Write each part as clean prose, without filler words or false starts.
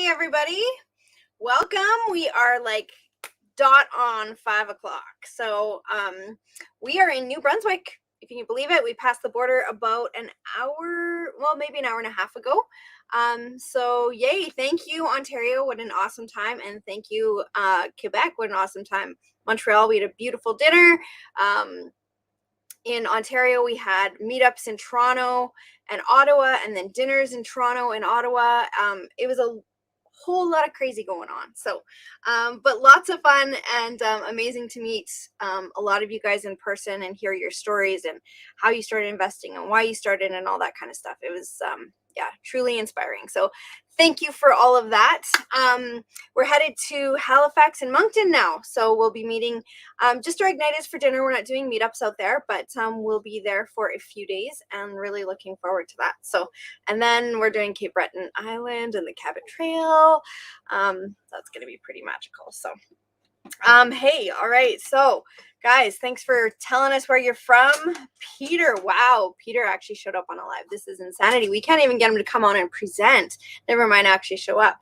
Hey everybody, welcome. We are like dot on 5 o'clock. So we are in New Brunswick. If you can believe it, we passed the border about an hour, well, maybe an hour and a half ago. So yay, thank you Ontario, what an awesome time, and thank you Quebec, what an awesome time. Montreal, we had a beautiful dinner. In Ontario, we had meetups in Toronto and Ottawa, and then dinners in Toronto and Ottawa. It was a whole lot of crazy going on. So, but lots of fun and amazing to meet a lot of you guys in person and hear your stories and how you started investing and why you started and all that kind of stuff. It was, yeah, truly inspiring. So thank you for all of that. We're headed to Halifax and Moncton now. So we'll be meeting just our Igniters for dinner. We're not doing meetups out there, but we'll be there for a few days and really looking forward to that. So, and then we're doing Cape Breton Island and the Cabot Trail. That's going to be pretty magical. So, hey, all right. So guys, thanks for telling us where you're from. Peter, wow, Peter actually showed up on a live. This is insanity. We can't even get him to come on and present. Never mind actually show up.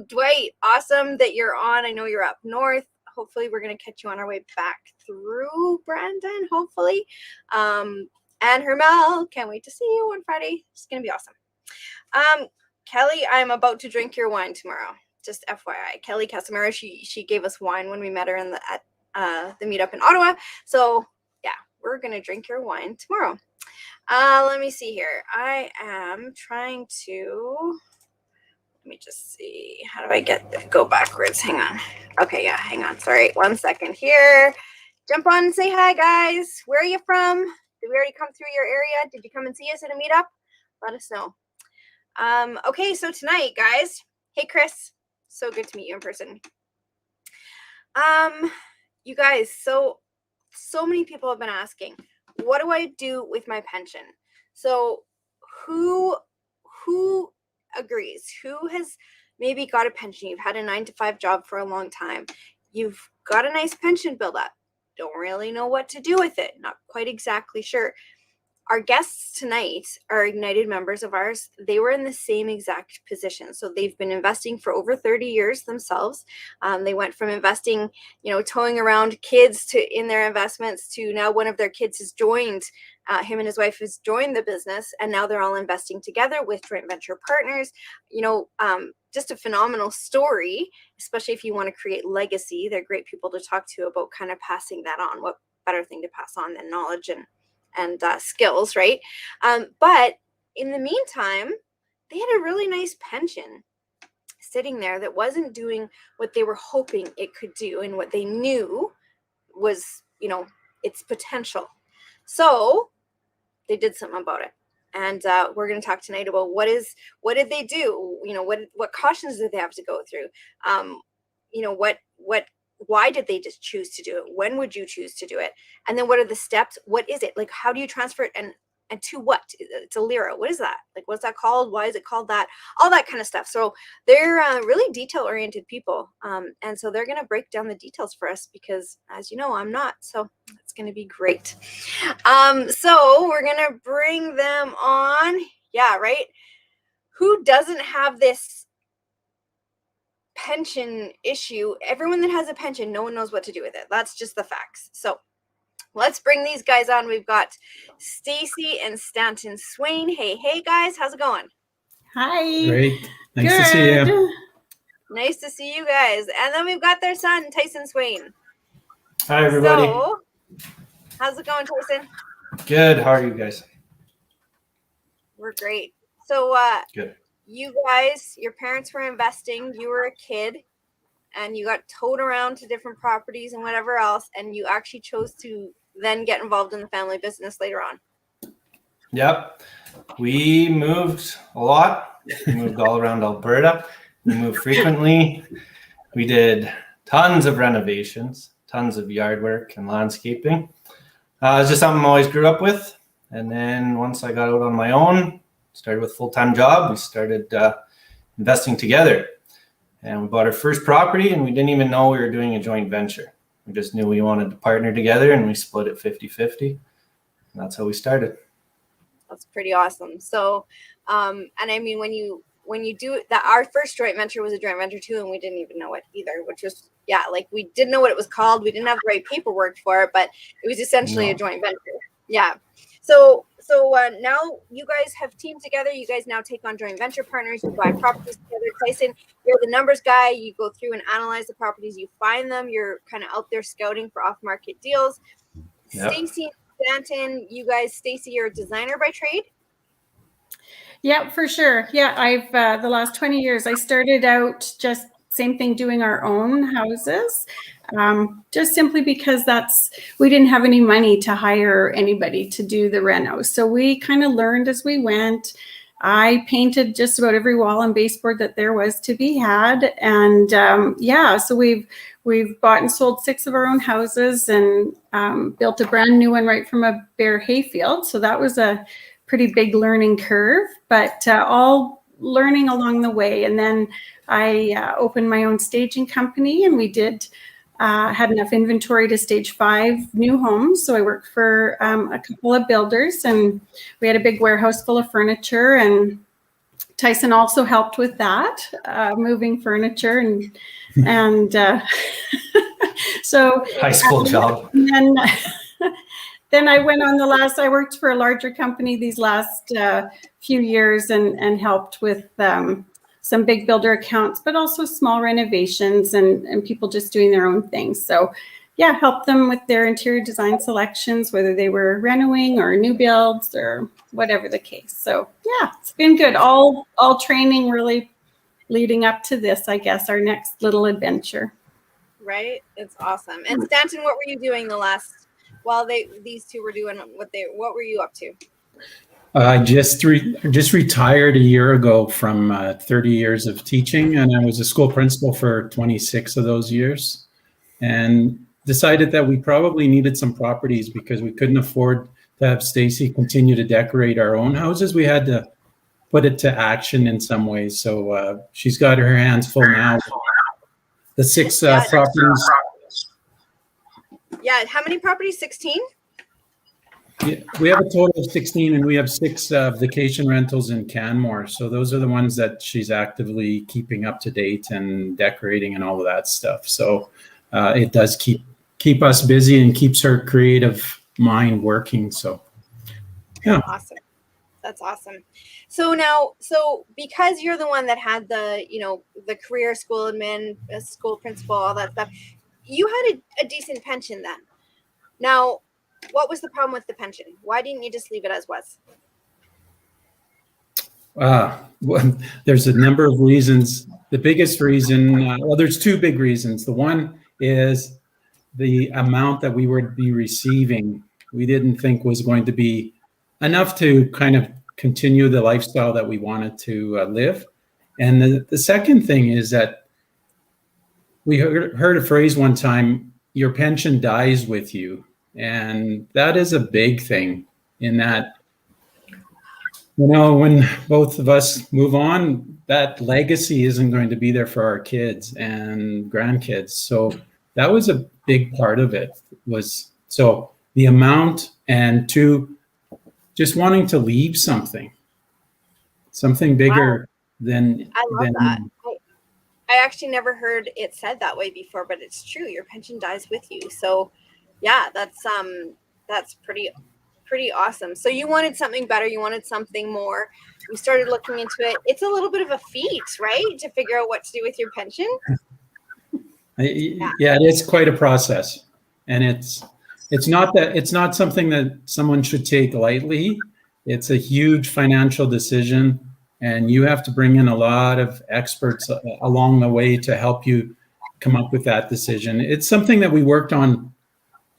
Dwight, awesome that you're on. I know you're up north. Hopefully we're going to catch you on our way back through Brandon, hopefully. And Hermel, can't wait to see you on Friday. It's going to be awesome. Kelly, I'm about to drink your wine tomorrow. Just FYI, Kelly Casimiro, she gave us wine when we met her in at the meetup in Ottawa. So yeah, we're gonna drink your wine tomorrow. Let me see here. I am trying to. Let me just see. How do I go backwards? Hang on. Okay, yeah, hang on. Sorry, 1 second here. Jump on and say hi, guys. Where are you from? Did we already come through your area? Did you come and see us at a meetup? Let us know. Okay, so tonight, guys. Hey, Chris. So good to meet you in person. You guys, so many people have been asking, what do I do with my pension? So who agrees? Who has maybe got a pension? You've had a 9-to-5 job for a long time. You've got a nice pension build up. Don't really know what to do with it. Not quite exactly sure. Our guests tonight are Ignited members of ours. They were in the same exact position. So they've been investing for over 30 years themselves. They went from investing, towing around kids in their investments to now one of their kids has joined, him and his wife has joined the business, and now they're all investing together with joint venture partners. Just a phenomenal story, especially if you want to create legacy. They're great people to talk to about kind of passing that on. What better thing to pass on than knowledge and skills, right? But in the meantime, they had a really nice pension sitting there that wasn't doing what they were hoping it could do and what they knew was, its potential. So they did something about it. And we're going to talk tonight about what did they do? What cautions did they have to go through? Why did they just choose to do it? When would you choose to do it? And then what are the steps? What is it? Like, how do you transfer it and to what? To Lira. What is that? Like, what's that called? Why is it called that? All that kind of stuff. So they're really detail-oriented people. And so they're going to break down the details for us because, as you know, I'm not. So it's going to be great. So we're going to bring them on. Yeah, right? Who doesn't have this pension issue? Everyone that has a pension, no one knows what to do with it. That's just the facts. So let's bring these guys on. We've got Stacy and Stanton Swain. Hey guys, how's it going? Hi. Great. Nice to see you. Nice to see you guys. And then we've got their son, Tyson Swain. Hi, everybody. So, how's it going, Tyson? Good. How are you guys? We're great. So, good. You guys, your parents were investing, you were a kid, and you got towed around to different properties and whatever else, and you actually chose to then get involved in the family business later on. Yep. We moved a lot. We moved all around Alberta. We moved frequently. We did tons of renovations, tons of yard work and landscaping. It's just something I always grew up with. And then once I got out on my own, started with a full-time job, we started investing together. And we bought our first property, and we didn't even know we were doing a joint venture. We just knew we wanted to partner together, and we split it 50-50. And that's how we started. That's pretty awesome. So, and I mean, when you when you do that, our first joint venture was a joint venture too, and we didn't even know it either, which was, yeah, like we didn't know what it was called. We didn't have the right paperwork for it, but it was essentially a joint venture. Yeah. So now you guys have teamed together. You guys now take on joint venture partners. You buy properties together. Tyson, you're the numbers guy. You go through and analyze the properties. You find them. You're kind of out there scouting for off-market deals. Yep. Stacy and Stanton, you guys, Stacy, you're a designer by trade. Yeah, for sure. Yeah, I've the last 20 years, I started out just same thing, doing our own houses, just simply because we didn't have any money to hire anybody to do the renos. So we kind of learned as we went. I painted just about every wall and baseboard that there was to be had. And yeah, so we've bought and sold 6 of our own houses and built a brand new one right from a bare hayfield. So that was a pretty big learning curve, but all learning along the way. And then I opened my own staging company, and we had enough inventory to stage 5 new homes. So I worked for a couple of builders, and we had a big warehouse full of furniture, and Tyson also helped with that, moving furniture and so high school job. And then I went on I worked for a larger company these last few years and helped with some big builder accounts, but also small renovations and people just doing their own things. So yeah, helped them with their interior design selections, whether they were renoing or new builds or whatever the case. So yeah, it's been good. All training really leading up to this, I guess, our next little adventure. Right? It's awesome. And Stanton, what were you doing while these two were doing what were you up to? I just retired a year ago from 30 years of teaching, and I was a school principal for 26 of those years, and decided that we probably needed some properties because we couldn't afford to have Stacy continue to decorate our own houses. We had to put it to action in some ways. So she's got her hands full now. The 6 properties. Yeah, how many properties? 16? Yeah, we have a total of 16, and we have 6 vacation rentals in Canmore. So those are the ones that she's actively keeping up to date and decorating and all of that stuff. So it does keep us busy and keeps her creative mind working. So yeah. Awesome. That's awesome. So because you're the one that had the career school admin, school principal, all that stuff, you had a decent pension then. Now, what was the problem with the pension? Why didn't you just leave it as was? Well, there's a number of reasons. The biggest reason, there's 2 big reasons. The one is the amount that we would be receiving, we didn't think was going to be enough to kind of continue the lifestyle that we wanted to live. And the second thing is that we heard a phrase one time, your pension dies with you. And that is a big thing in that, when both of us move on, that legacy isn't going to be there for our kids and grandkids. So that was a big part of it, was so the amount, and 2, just wanting to leave something bigger than. I love that. I actually never heard it said that way before, but it's true. Your pension dies with you. So yeah, that's pretty awesome. So you wanted something better. You wanted something more. You started looking into it. It's a little bit of a feat, right? To figure out what to do with your pension. Yeah, it is quite a process. And it's not something that someone should take lightly. It's a huge financial decision, and you have to bring in a lot of experts along the way to help you come up with that decision. It's something that we worked on,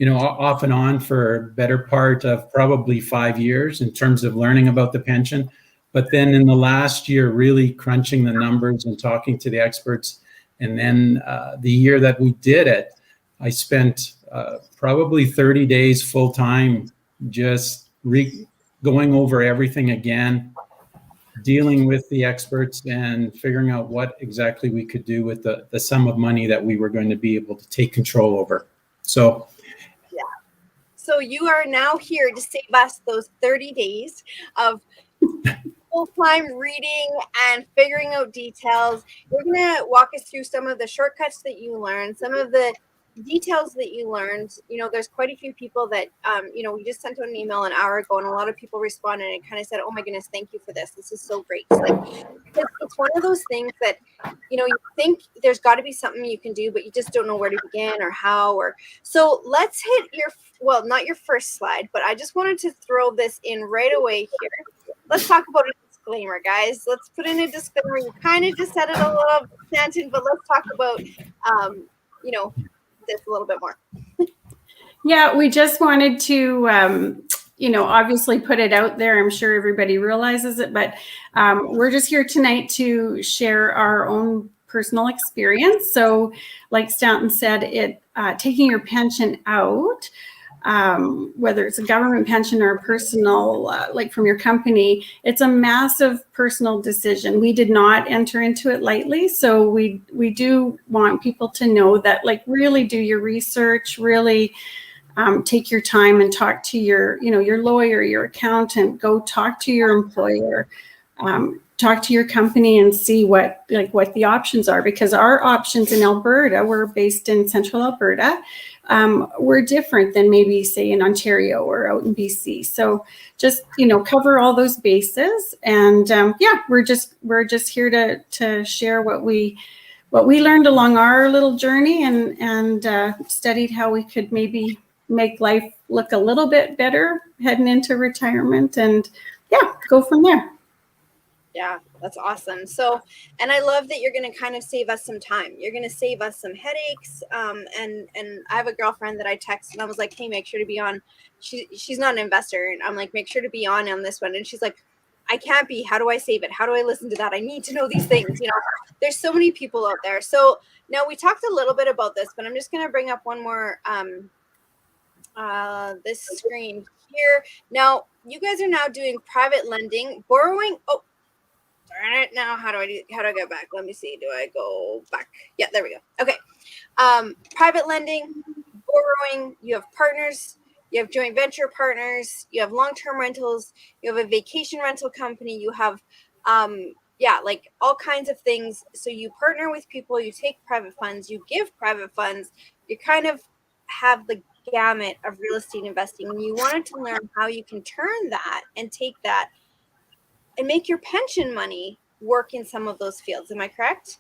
off and on for a better part of probably 5 years in terms of learning about the pension. But then in the last year, really crunching the numbers and talking to the experts. And then the year that we did it, I spent probably 30 days full time, just going over everything again, dealing with the experts and figuring out what exactly we could do with the sum of money that we were going to be able to take control over. So you are now here to save us those 30 days of full-time reading and figuring out details. We're going to walk us through some of the shortcuts that you learned, some of the details that you learned. You know, there's quite a few people that, you know, we just sent out an email an hour ago, and a lot of people responded and kind of said, oh my goodness, thank you for this. This is so great. Like, it's one of those things that, you know, you think there's got to be something you can do, but you just don't know where to begin or how. Or so let's hit your, well, not your first slide, but I just wanted to throw this in right away here. Let's talk about a disclaimer, guys. Let's put in a disclaimer. You kind of just said it a little tangent, but let's talk about, you know, this a little bit more. Yeah, we just wanted to, you know, obviously put it out there. I'm sure everybody realizes it, but we're just here tonight to share our own personal experience. So like Stanton said, taking your pension out, whether it's a government pension or a personal, like from your company, it's a massive personal decision. We did not enter into it lightly. So we do want people to know that, like, really do your research, really take your time and talk to your, you know, your lawyer, your accountant, go talk to your employer, talk to your company and see what the options are, because our options in Alberta, we're based in central Alberta, we're different than maybe say in Ontario or out in BC. So just, you know, cover all those bases. And yeah, we're just here to share what we learned along our little journey, and studied how we could maybe make life look a little bit better heading into retirement, and yeah, go from there. Yeah, that's awesome. So, and I love that you're going to kind of save us some time. You're going to save us some headaches. And I have a girlfriend that I texted, and I was like, hey, make sure to be on. She's not an investor. And I'm like, make sure to be on this one. And she's like, I can't be. How do I save it? How do I listen to that? I need to know these things. You know, there's so many people out there. So now we talked a little bit about this, but I'm just going to bring up one more, this screen here. Now, you guys are now doing private lending, borrowing. Oh, darn it. Now, how do I get back? Let me see. Do I go back? Yeah, there we go. Okay. Private lending, borrowing, you have partners, you have joint venture partners, you have long-term rentals, you have a vacation rental company, you have, yeah, like all kinds of things. So you partner with people, you take private funds, you give private funds, you kind of have the gamut of real estate investing. And you wanted to learn how you can turn that and take that and make your pension money work in some of those fields. Am I correct?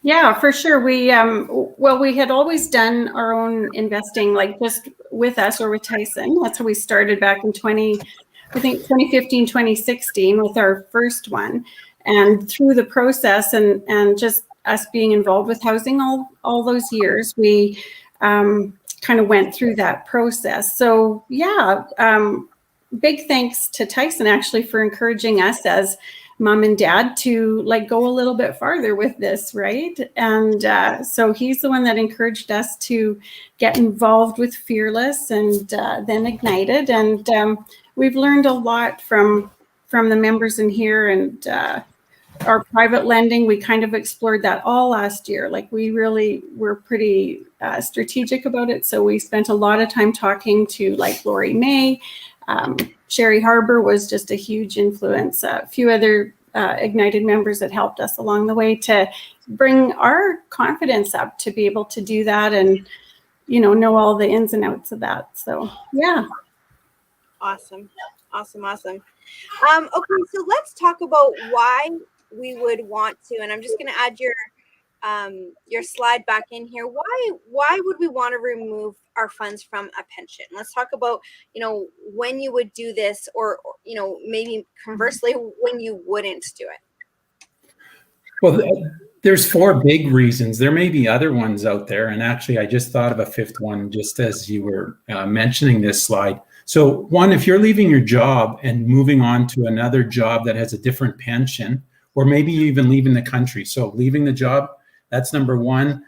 Yeah, for sure. We had always done our own investing, like just with us or with Tyson. That's how we started back in 2015, 2016 with our first one. And through the process and just us being involved with housing all those years, we kind of went through that process. So yeah, big thanks to Tyson actually for encouraging us as mom and dad to like go a little bit farther with this, right? And so he's the one that encouraged us to get involved with Fearless and then Ignited. And we've learned a lot from the members in here, and our private lending, we kind of explored that all last year. Like we really were pretty strategic about it. So we spent a lot of time talking to like Lori May. Sherry Harbour was just a huge influence. A few other Ignited members that helped us along the way to bring our confidence up to be able to do that and, you know all the ins and outs of that. So, yeah. Awesome. Okay, so let's talk about why we would want to, and I'm just going to add your slide back in here. Why would we want to remove our funds from a pension? Let's talk about, when you would do this, or maybe conversely, when you wouldn't do it. Well, there's 4 big reasons. There may be other ones out there. And actually, I just thought of a 5th one just as you were mentioning this slide. So one, if you're leaving your job and moving on to another job that has a different pension, or maybe even leaving the country. So leaving the job, that's number one.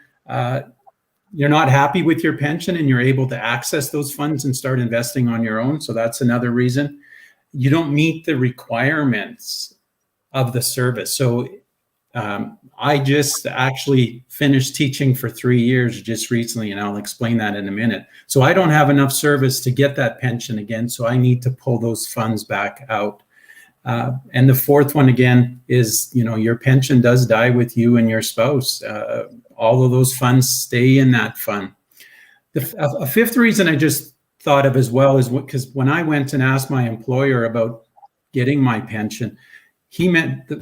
You're not happy with your pension and you're able to access those funds and start investing on your own. So that's another reason. You don't meet the requirements of the service. So I just actually finished teaching for 3 years just recently, and I'll explain that in a minute. So I don't have enough service to get that pension again. So I need to pull those funds back out. And the fourth one, again, is, your pension does die with you and your spouse. All of those funds stay in that fund. A fifth reason I just thought of as well is because when I went and asked my employer about getting my pension,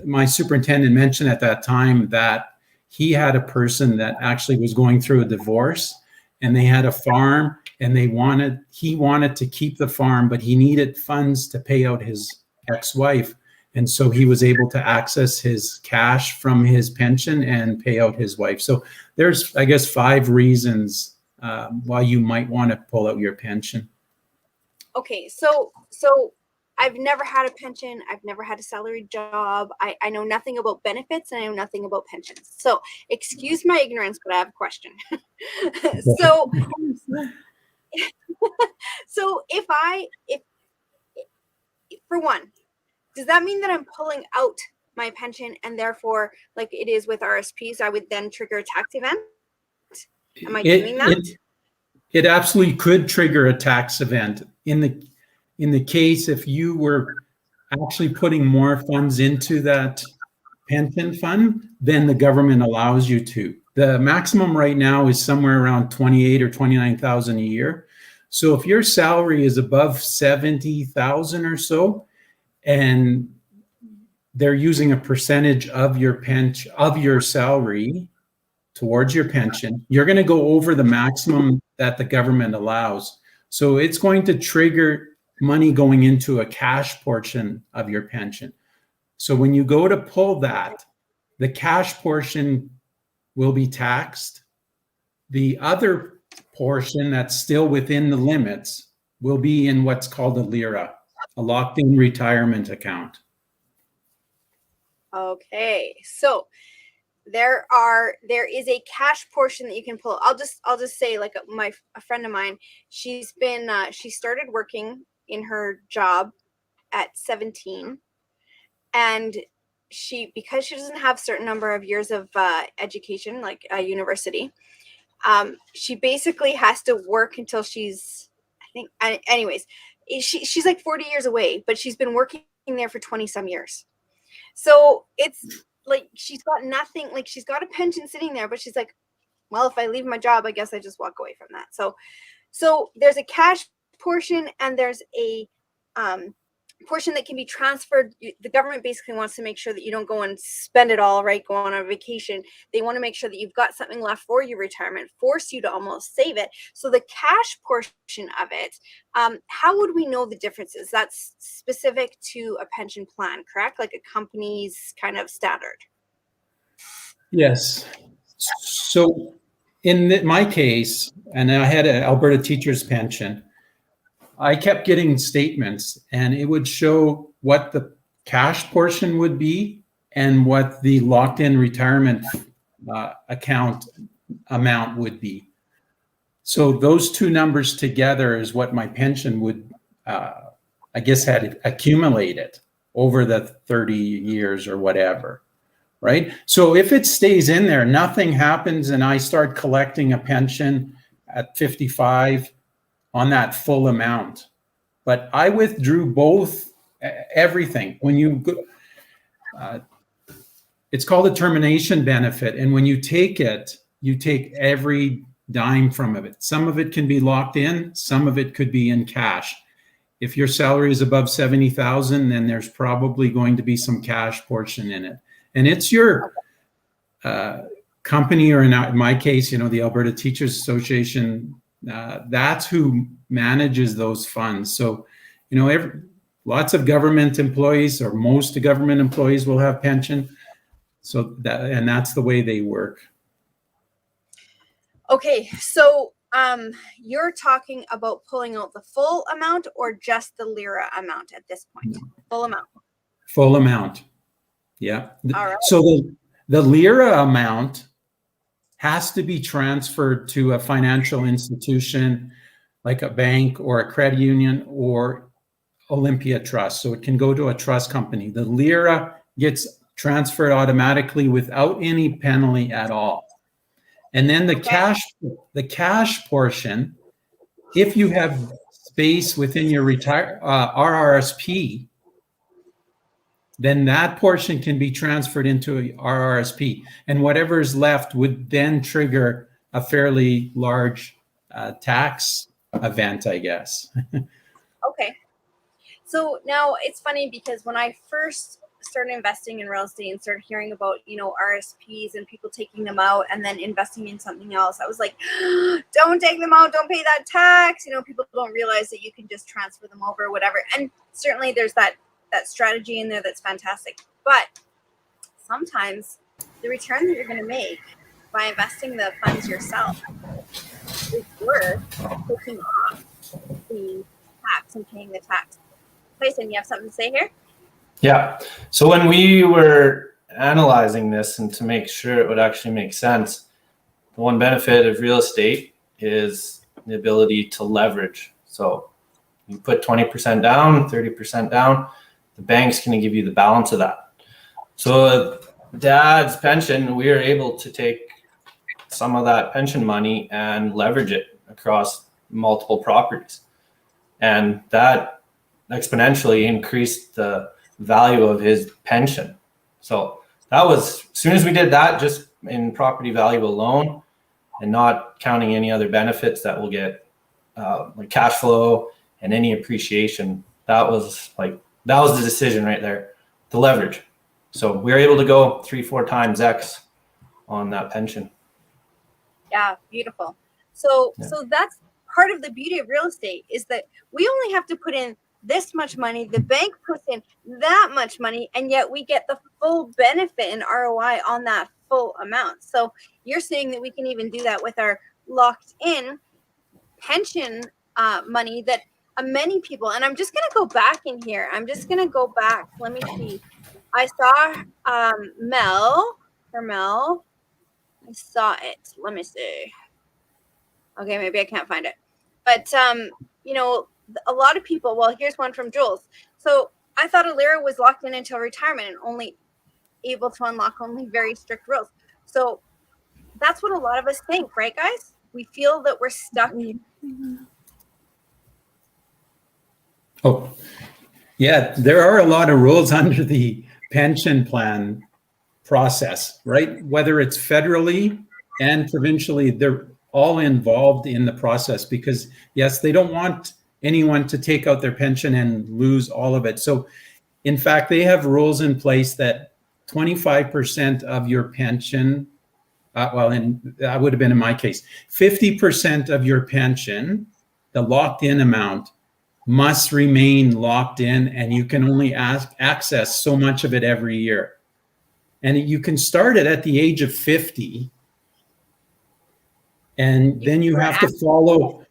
my superintendent mentioned at that time that he had a person that actually was going through a divorce, and they had a farm, and he wanted to keep the farm, but he needed funds to pay out his ex-wife. And so he was able to access his cash from his pension and pay out his wife. So there's, I guess, 5 reasons why you might want to pull out your pension. Okay, so I've never had a pension. I've never had a salaried job. I know nothing about benefits, and I know nothing about pensions. So excuse my ignorance, but I have a question. So if for one, does that mean that I'm pulling out my pension, and therefore, like it is with RSPs, I would then trigger a tax event? Am I doing that? It absolutely could trigger a tax event. In the case, if you were actually putting more funds into that pension fund, then the government allows you to. The maximum right now is somewhere around 28 or 29,000 a year. So if your salary is above 70,000 or so, and they're using a percentage of your salary towards your pension, you're going to go over the maximum that the government allows. So it's going to trigger money going into a cash portion of your pension. So when you go to pull that, the cash portion will be taxed. The other portion that's still within the limits will be in what's called a Lira, a locked-in retirement account. Okay, so there is a cash portion that you can pull. I'll just say, like, a friend of mine, she started working in her job at 17, and because she doesn't have a certain number of years of education, like a university, she basically has to work until she's, I think, anyways, she's like 40 years away, but she's been working there for 20 some years. So it's like she's got nothing, like she's got a pension sitting there, but she's like, well, if I leave my job, I guess I just walk away from that. So there's a cash portion, and there's a portion that can be transferred. The government basically wants to make sure that you don't go and spend it all, right? Go on a vacation. They want to make sure that you've got something left for your retirement, force you to almost save it. So the cash portion of it, how would we know the differences? That's specific to a pension plan, correct? Like a company's kind of standard. Yes. So in my case, and I had an Alberta teacher's pension, I kept getting statements, and it would show what the cash portion would be and what the locked-in retirement account amount would be. So those two numbers together is what my pension would, I guess, had accumulated over the 30 years or whatever, right? So if it stays in there, nothing happens, and I start collecting a pension at 55 on that full amount. But I withdrew everything. When you go, it's called a termination benefit. And when you take it, you take every dime from it. Some of it can be locked in, some of it could be in cash. If your salary is above 70,000, then there's probably going to be some cash portion in it. And it's your company, or in my case, the Alberta Teachers Association, that's who manages those funds. So, lots of government employees, or most government employees, will have pension. So that's the way they work. Okay, so you're talking about pulling out the full amount or just the Lira amount at this point? Full amount. Full amount. Yeah. All right. So the Lira amount has to be transferred to a financial institution like a bank or a credit union or Olympia Trust. So it can go to a trust company. The Lira gets transferred automatically without any penalty at all. And then the cash portion, if you have space within your RRSP, then that portion can be transferred into a RRSP. And whatever is left would then trigger a fairly large tax event, I guess. Okay. So now it's funny because when I first started investing in real estate and started hearing about, RSPs and people taking them out and then investing in something else, I was like, don't take them out, don't pay that tax. People don't realize that you can just transfer them over or whatever. And certainly there's that strategy in there that's fantastic. But sometimes the return that you're going to make by investing the funds yourself is worth taking off the tax and paying the tax. Tyson, you have something to say here? Yeah. So when we were analyzing this and to make sure it would actually make sense, the one benefit of real estate is the ability to leverage. So you put 20% down, 30% down, the bank's going to give you the balance of that. So Dad's pension, we were able to take some of that pension money and leverage it across multiple properties. And that exponentially increased the value of his pension. So that was, as soon as we did that, just in property value alone and not counting any other benefits that will get like cash flow and any appreciation, that was the decision right there, the leverage. So we were able to go 3-4 times X on that pension. Yeah, beautiful. So that's part of the beauty of real estate, is that we only have to put in this much money, the bank puts in that much money, and yet we get the full benefit and ROI on that full amount. So you're saying that we can even do that with our locked in pension money that many people, and I'm just going to go back in here. Let me see. I saw Mel. I saw it. Let me see. Okay, maybe I can't find it. But, a lot of people, well, here's one from Jules. So I thought a Lira was locked in until retirement and only able to unlock only very strict rules. So that's what a lot of us think, right, guys? We feel that we're stuck. Oh, yeah, there are a lot of rules under the pension plan process, right? Whether it's federally and provincially, they're all involved in the process because, yes, they don't want anyone to take out their pension and lose all of it. So, in fact, they have rules in place that 25% of your pension, and that would have been in my case, 50% of your pension, the locked in amount, must remain locked in, and you can only access so much of it every year. And you can start it at the age of 50, and then you have to follow.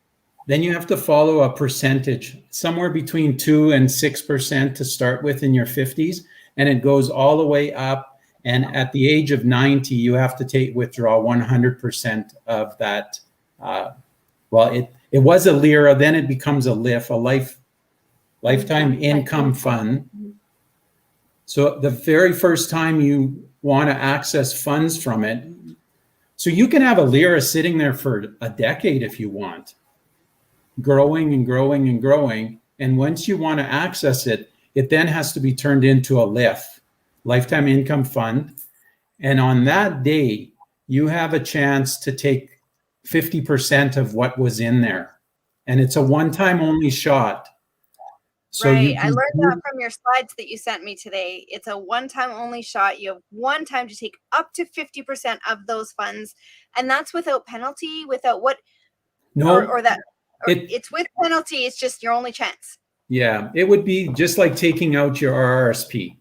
Then you have to follow a percentage, somewhere between 2 and 6% to start with in your 50s, and it goes all the way up. And at the age of 90, you have to withdraw 100% of that. It was a Lira, then it becomes a LIF, a lifetime income fund. So the very first time you want to access funds from it, so you can have a Lira sitting there for a decade if you want, growing and growing and growing. And once you want to access it, it then has to be turned into a LIF, lifetime income fund. And on that day, you have a chance to take 50% of what was in there. And it's a one-time only shot. So right. I learned that from your slides that you sent me today. It's a one-time only shot. You have one time to take up to 50% of those funds. And that's without penalty, without what? No. It's with penalty. It's just your only chance. Yeah. It would be just like taking out your RRSP.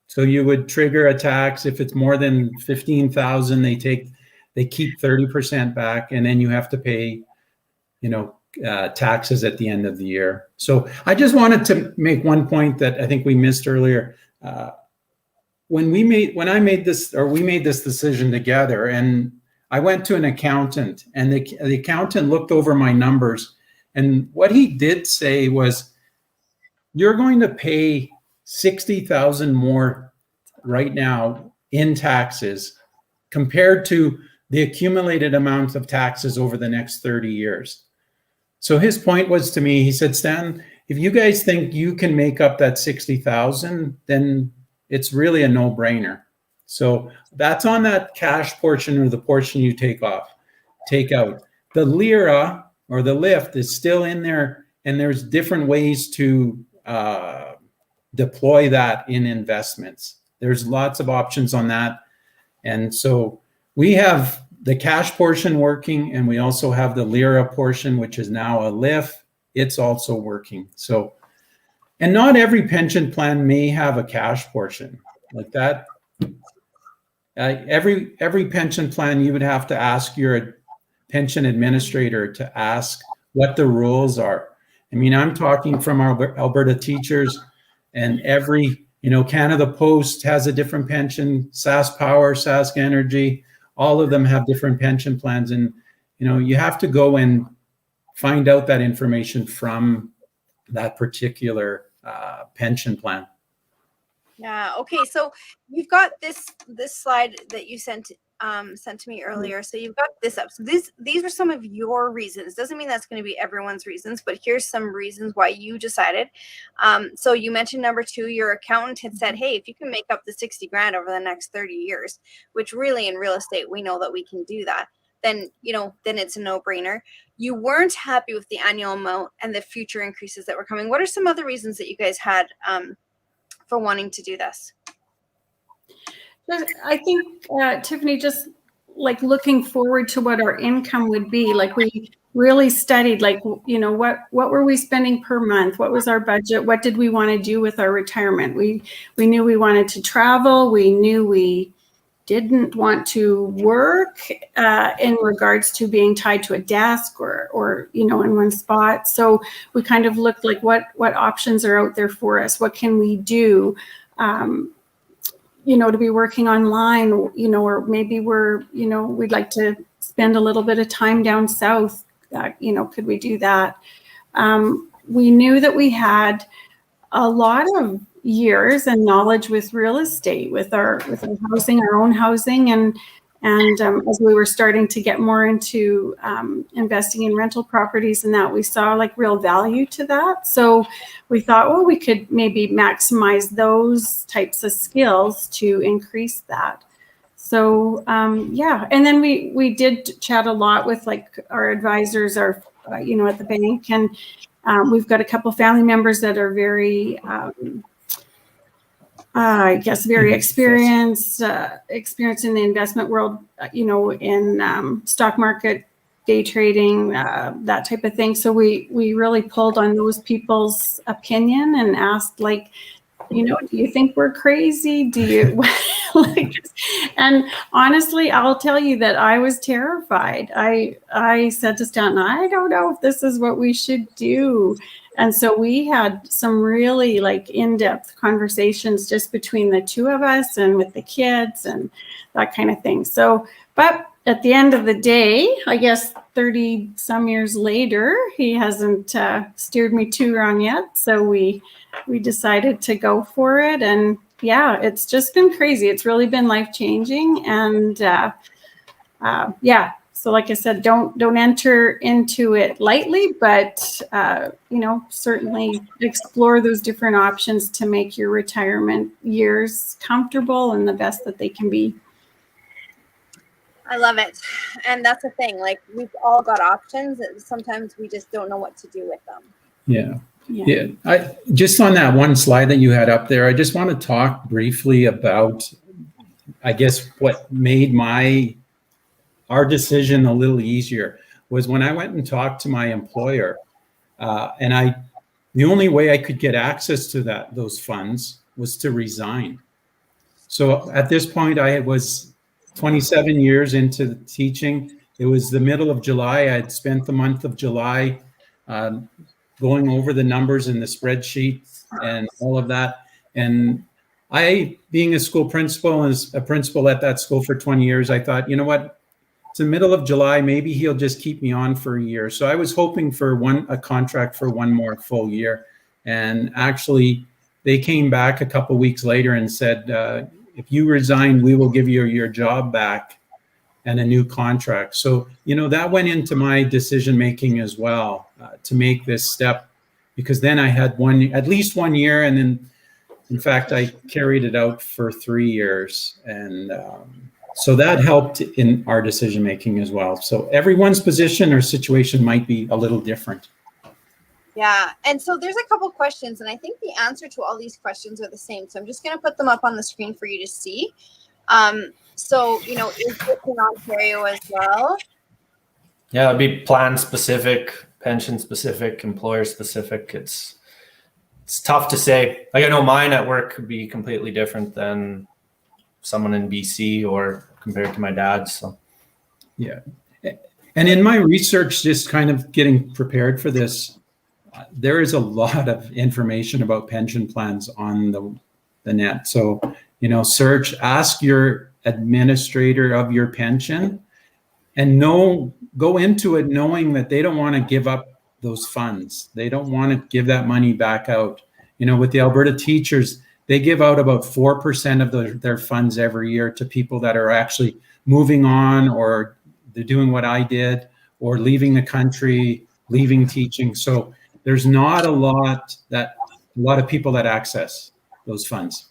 So you would trigger a tax. If it's more than 15,000, they keep 30% back, and then you have to pay, taxes at the end of the year. So I just wanted to make one point that I think we missed earlier. We made this decision together, and I went to an accountant, and the accountant looked over my numbers, and what he did say was, you're going to pay 60,000 more right now in taxes compared to the accumulated amount of taxes over the next 30 years. So his point was to me, he said, Stan, if you guys think you can make up that 60,000, then it's really a no-brainer. So that's on that cash portion or the portion you take out. The Lira or the lift is still in there, and there's different ways to deploy that in investments. There's lots of options on that. And so we have the cash portion working, and we also have the Lira portion, which is now a lift. It's also working. So, and not every pension plan may have a cash portion like that. Every pension plan, you would have to ask your pension administrator to ask what the rules are. I mean, I'm talking from our Alberta teachers, and every, Canada Post has a different pension, SAS Power, Sask Energy, all of them have different pension plans. And, you have to go and find out that information from that particular pension plan. Yeah. Okay. So you've got this slide that you sent to me earlier. So you've got this up. So these are some of your reasons. Doesn't mean that's going to be everyone's reasons, but here's some reasons why you decided. So you mentioned number 2, your accountant had said, hey, if you can make up the 60 grand over the next 30 years, which really in real estate, we know that we can do that, then it's a no-brainer. You weren't happy with the annual amount and the future increases that were coming. What are some other reasons that you guys had for wanting to do this? I think, Tiffany, just like looking forward to what our income would be, like we really studied, like, what were we spending per month? What was our budget? What did we want to do with our retirement? We knew we wanted to travel. We knew we didn't want to work in regards to being tied to a desk or in one spot. So we kind of looked like what options are out there for us. What can we do? To be working online, or maybe we'd like to spend a little bit of time down south. Could we do that? We knew that we had a lot of years and knowledge with real estate, with our housing, our own housing, and as we were starting to get more into investing in rental properties and that, we saw like real value to that. So we thought, well, we could maybe maximize those types of skills to increase that. So and then we did chat a lot with like our advisors, at the bank, and we've got a couple family members that are very very experienced in the investment world, in stock market, day trading, that type of thing. So we really pulled on those people's opinion and asked, like, do you think we're crazy? Do you and honestly, I'll tell you that I was terrified. I said to Stanton, I don't know if this is what we should do. And so we had some really like in-depth conversations just between the two of us and with the kids and that kind of thing. So, but at the end of the day, I guess 30 some years later, he hasn't steered me too wrong yet. So we decided to go for it. And yeah, it's just been crazy. It's really been life-changing. And so like I said, don't enter into it lightly, but certainly explore those different options to make your retirement years comfortable and the best that they can be. I love it. And that's the thing, like we've all got options. Sometimes we just don't know what to do with them. Yeah. I just on that one slide that you had up there, I just want to talk briefly about, I guess, what made our decision a little easier was when I went and talked to my employer, and the only way I could get access to those funds was to resign. So at this point, I was 27 years into teaching. It was the middle of July. I had spent the month of July going over the numbers in the spreadsheet and all of that. And I, being a school principal and a principal at that school for 20 years, I thought, you know what? It's the middle of July. Maybe he'll just keep me on for a year. So I was hoping for a contract for one more full year. And actually, they came back a couple of weeks later and said, if you resign, we will give you your job back and a new contract. So, that went into my decision making as well to make this step, because then I had at least 1 year, and then In fact, I carried it out for 3 years, and so that helped in our decision making as well. So everyone's position or situation might be a little different. Yeah. And so there's a couple questions, and I think the answer to all these questions are the same. So I'm just going to put them up on the screen for you to see. So, you know, is this in Ontario as well? Yeah, it'd be plan specific, pension specific, employer specific. It's tough to say. Like I know mine at work could be completely different than someone in BC or compared to my dad's. So yeah. And in my research, just kind of getting prepared for this, there is a lot of information about pension plans on the net. So, you know, search, ask your administrator of your pension, and go into it knowing that they don't want to give up those funds. They don't want to give that money back out. You know, with the Alberta teachers, they give out about 4% of their funds every year to people that are actually moving on, or they're doing what I did, or leaving the country, leaving teaching. So there's not a lot of people that access those funds.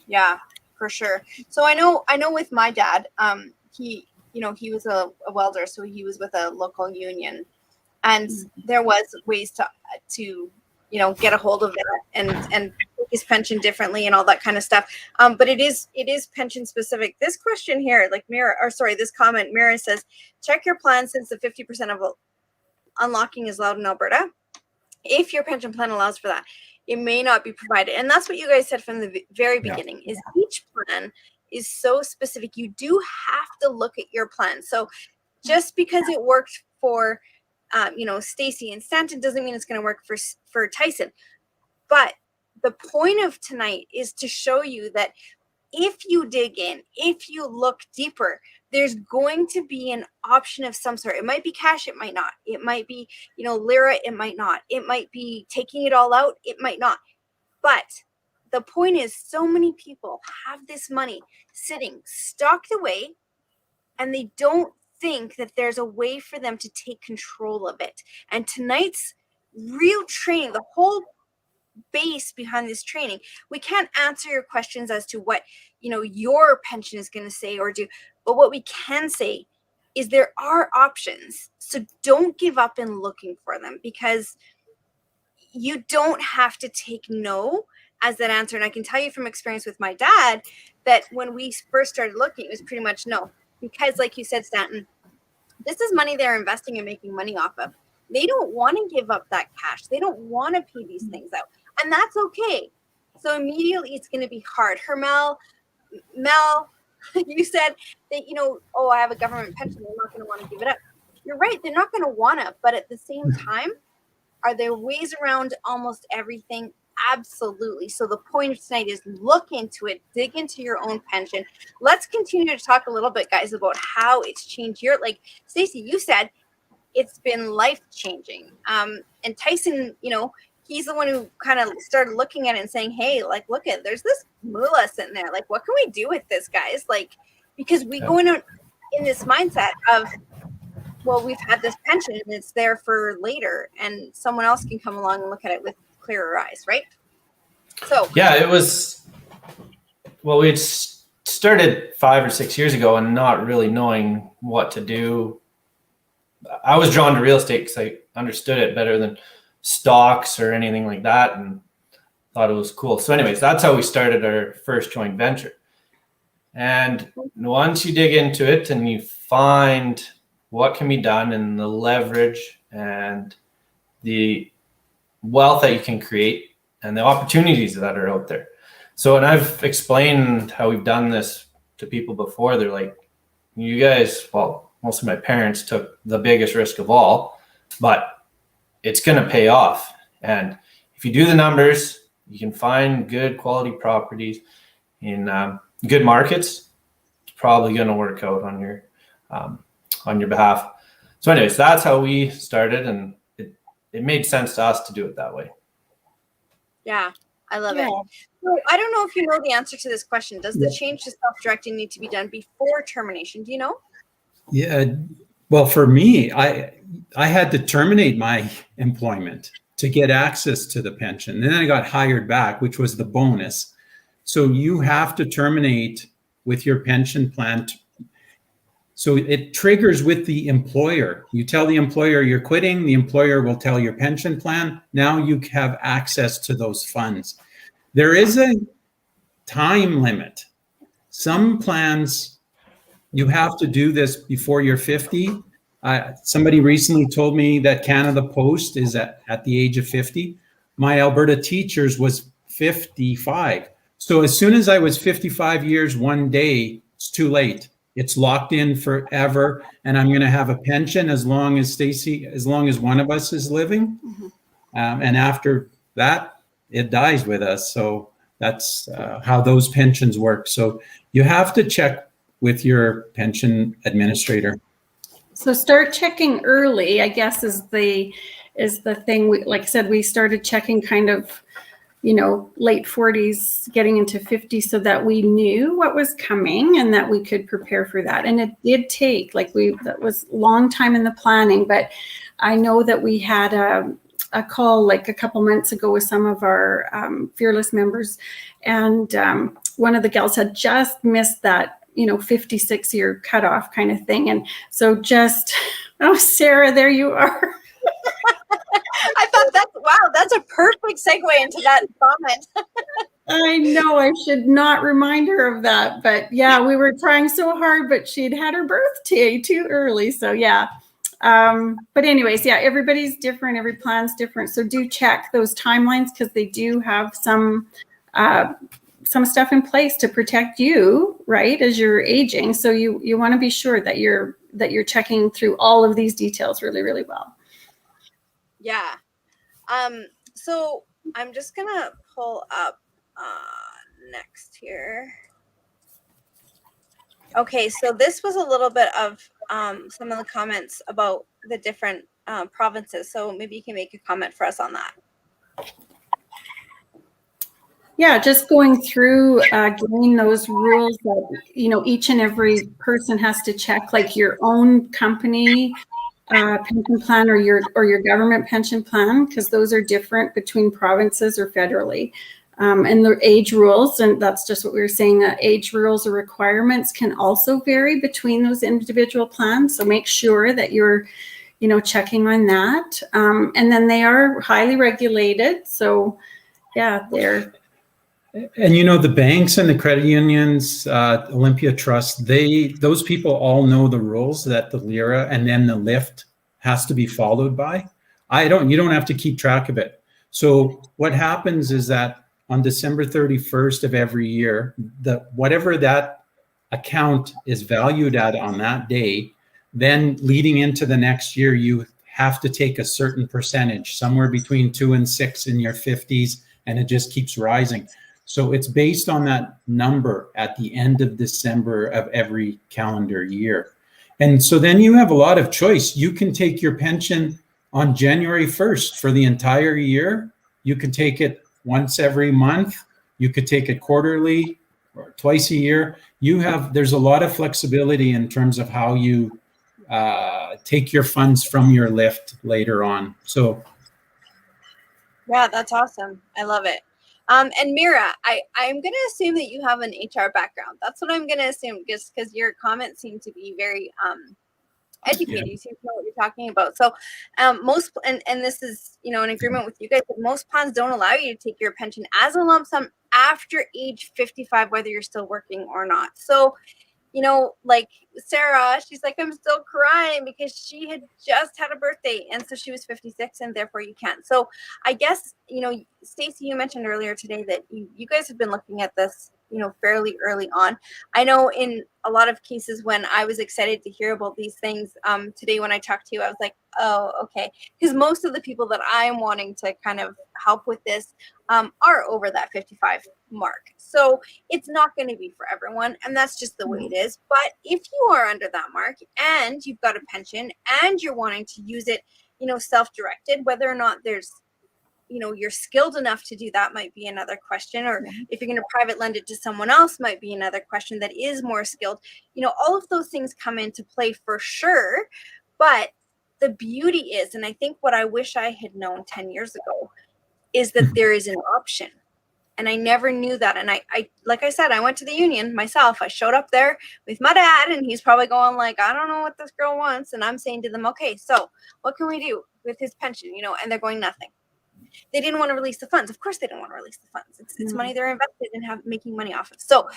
Yeah, for sure. So I know with my dad, he was a welder, so he was with a local union, and there was ways to you know, get a hold of that and take his pension differently and all that kind of stuff. But it is pension specific. This question here, like this comment, Mira says, check your plan since the 50% of unlocking is allowed in Alberta. If your pension plan allows for that, it may not be provided. And that's what you guys said from the very beginning, is each plan is so specific. You do have to look at your plan. So just because it worked for Stacy and Stanton doesn't mean it's going to work for Tyson. But the point of tonight is to show you that if you dig in, if you look deeper, there's going to be an option of some sort. It might be cash, it might not. It might be, Lira, it might not. It might be taking it all out, it might not. But the point is, so many people have this money sitting stocked away, and they don't think that there's a way for them to take control of it. And tonight's real training, the whole base behind this training, we can't answer your questions as to what your pension is going to say or do, but what we can say is there are options. So don't give up in looking for them, because you don't have to take no as that answer. And I can tell you from experience with my dad that when we first started looking, it was pretty much no. Because like you said, Stanton, this is money they're investing and making money off of. They don't want to give up that cash. They don't want to pay these things out. And that's okay. So immediately it's going to be hard. Mel, you said that, I have a government pension. They're not going to want to give it up. You're right. They're not going to want to. But at the same time, are there ways around almost everything? Absolutely. So the point of tonight is look into it, dig into your own pension. Let's continue to talk a little bit, guys, about how it's changed your, like Stacey, you said it's been life-changing. And Tyson, he's the one who kind of started looking at it and saying, hey, like, look there's this moolah sitting there. Like, what can we do with this, guys? Like, because we go in this mindset of, well, we've had this pension and it's there for later, and someone else can come along and look at it with clearer eyes, right? So yeah, it was, well, we had started 5 or 6 years ago and not really knowing what to do. I was drawn to real estate because I understood it better than stocks or anything like that, and thought it was cool. So anyways, that's how we started our first joint venture. And once you dig into it and you find what can be done and the leverage and the wealth that you can create and the opportunities that are out there. So, and I've explained how we've done this to people before. They're like, you guys, well, most of my parents took the biggest risk of all, but it's going to pay off. And if you do the numbers, you can find good quality properties in good markets. It's probably going to work out on your behalf. So anyways, that's how we started, and it made sense to us to do it that way. Yeah, I love it. So I don't know if you know the answer to this question. Does the change to self-directing need to be done before termination? Do you know? Yeah. Well, for me, I had to terminate my employment. to get access to the pension. And then I got hired back, which was the bonus. So you have to terminate with your pension plan. So it triggers with the employer. You tell the employer you're quitting, the employer will tell your pension plan. Now you have access to those funds. There is a time limit. Some plans, you have to do this before you're 50. Somebody recently told me that Canada Post is at the age of 50. My Alberta Teachers was 55. So as soon as I was 55 years, one day, it's too late. It's locked in forever, and I'm going to have a pension as long as one of us is living. Mhm. And after that, it dies with us. So that's how those pensions work. So you have to check with your pension administrator. So start checking early, I guess, is the thing. Like I said, we started checking kind of, late 40s, getting into 50, so that we knew what was coming and that we could prepare for that. And it did take, that was a long time in the planning, but I know that we had a call like a couple months ago with some of our Fearless members, and one of the gals had just missed that 56-year cutoff kind of thing. And so Sarah, there you are. I thought that's a perfect segue into that comment. I know I should not remind her of that, but yeah, we were trying so hard, but she'd had her birthday too early. So yeah. But anyways, yeah, everybody's different. Every plan's different. So do check those timelines, because they do have some stuff in place to protect you, right, as you're aging. So you want to be sure that you're checking through all of these details really, really well. Yeah. So I'm just gonna pull up next here. Okay, so this was a little bit of some of the comments about the different provinces. So maybe you can make a comment for us on that. Yeah, just going through getting those rules that each and every person has to check, like your own company pension plan or your government pension plan, because those are different between provinces or federally. And the age rules, and that's just what we were saying, age rules or requirements can also vary between those individual plans. So make sure that you're checking on that. And then they are highly regulated. So yeah, they're. And the banks and the credit unions, Olympia Trust, those people all know the rules that the Lira and then the lift has to be followed by. You don't have to keep track of it. So what happens is that on December 31st of every year, whatever that account is valued at on that day, then leading into the next year, you have to take a certain percentage, somewhere between 2 and 6 in your 50s, and it just keeps rising. So it's based on that number at the end of December of every calendar year. And so then you have a lot of choice. You can take your pension on January 1st for the entire year. You can take it once every month. You could take it quarterly or twice a year. There's a lot of flexibility in terms of how you take your funds from your lift later on. So Yeah, that's awesome. I love it. And Mira, I'm going to assume that you have an HR background. That's what I'm going to assume, just because your comments seem to be very educated. Yeah. You seem to know what you're talking about. So most, and this is, in agreement with you guys, but most plans don't allow you to take your pension as a lump sum after age 55, whether you're still working or not. So, like Sarah, she's like, I'm still crying because she had just had a birthday. And so she was 56, and therefore you can't. So I guess, Stacey, you mentioned earlier today that you guys have been looking at this, fairly early on. I know in a lot of cases when I was excited to hear about these things today, when I talked to you, I was like, oh, okay. Because most of the people that I'm wanting to kind of help with this are over that 55 mark. So it's not going to be for everyone, and that's just the way it is. But if you are under that mark and you've got a pension and you're wanting to use it, self-directed, whether or not there's, you're skilled enough to do that might be another question, or if you're going to private lend it to someone else might be another question that is more skilled. All of those things come into play for sure. But the beauty is, and I think what I wish I had known 10 years ago, is that there is an option. And I never knew that. And I like I said, I went to the union myself. I showed up there with my dad, and he's probably going like, I don't know what this girl wants. And I'm saying to them, okay, so what can we do with his pension? You know, and they're going, nothing. They didn't want to release the funds. Of course they didn't want to release the funds. It's money they're invested in making money off of. So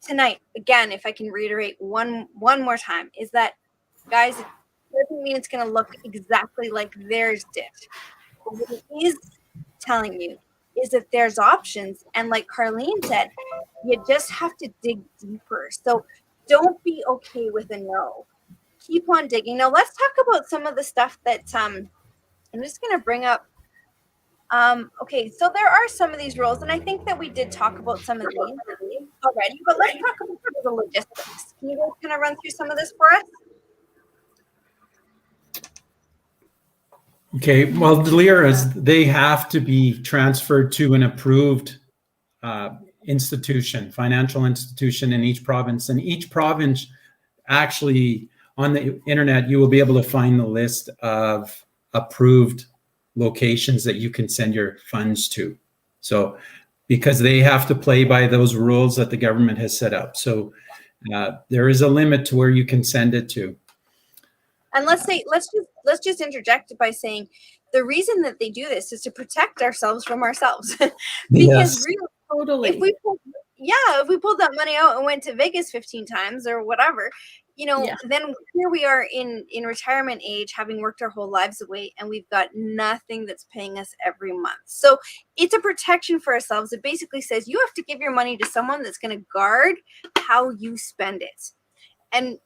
tonight, again, if I can reiterate one more time, is that, guys, it doesn't mean it's going to look exactly like theirs did. But what it is telling you is that there's options. And like Carlene said, you just have to dig deeper. So don't be okay with a no. Keep on digging. Now let's talk about some of the stuff that I'm just going to bring up. Okay, so there are some of these rules, and I think that we did talk about some of these already, but let's talk about the logistics. Can you guys kind of run through some of this for us? Okay, well, the Liras, they have to be transferred to an approved institution, financial institution in each province. And each province, actually, on the internet, you will be able to find the list of approved locations that you can send your funds to. So, because they have to play by those rules that the government has set up. So there is a limit to where you can send it to. And let's just interject by saying the reason that they do this is to protect ourselves from ourselves. Because Yes. really, Totally. if we pulled that money out and went to Vegas 15 times or whatever, you know, Yeah. then here we are in retirement age, having worked our whole lives away, and we've got nothing that's paying us every month. So it's a protection for ourselves. It basically says you have to give your money to someone that's going to guard how you spend it. And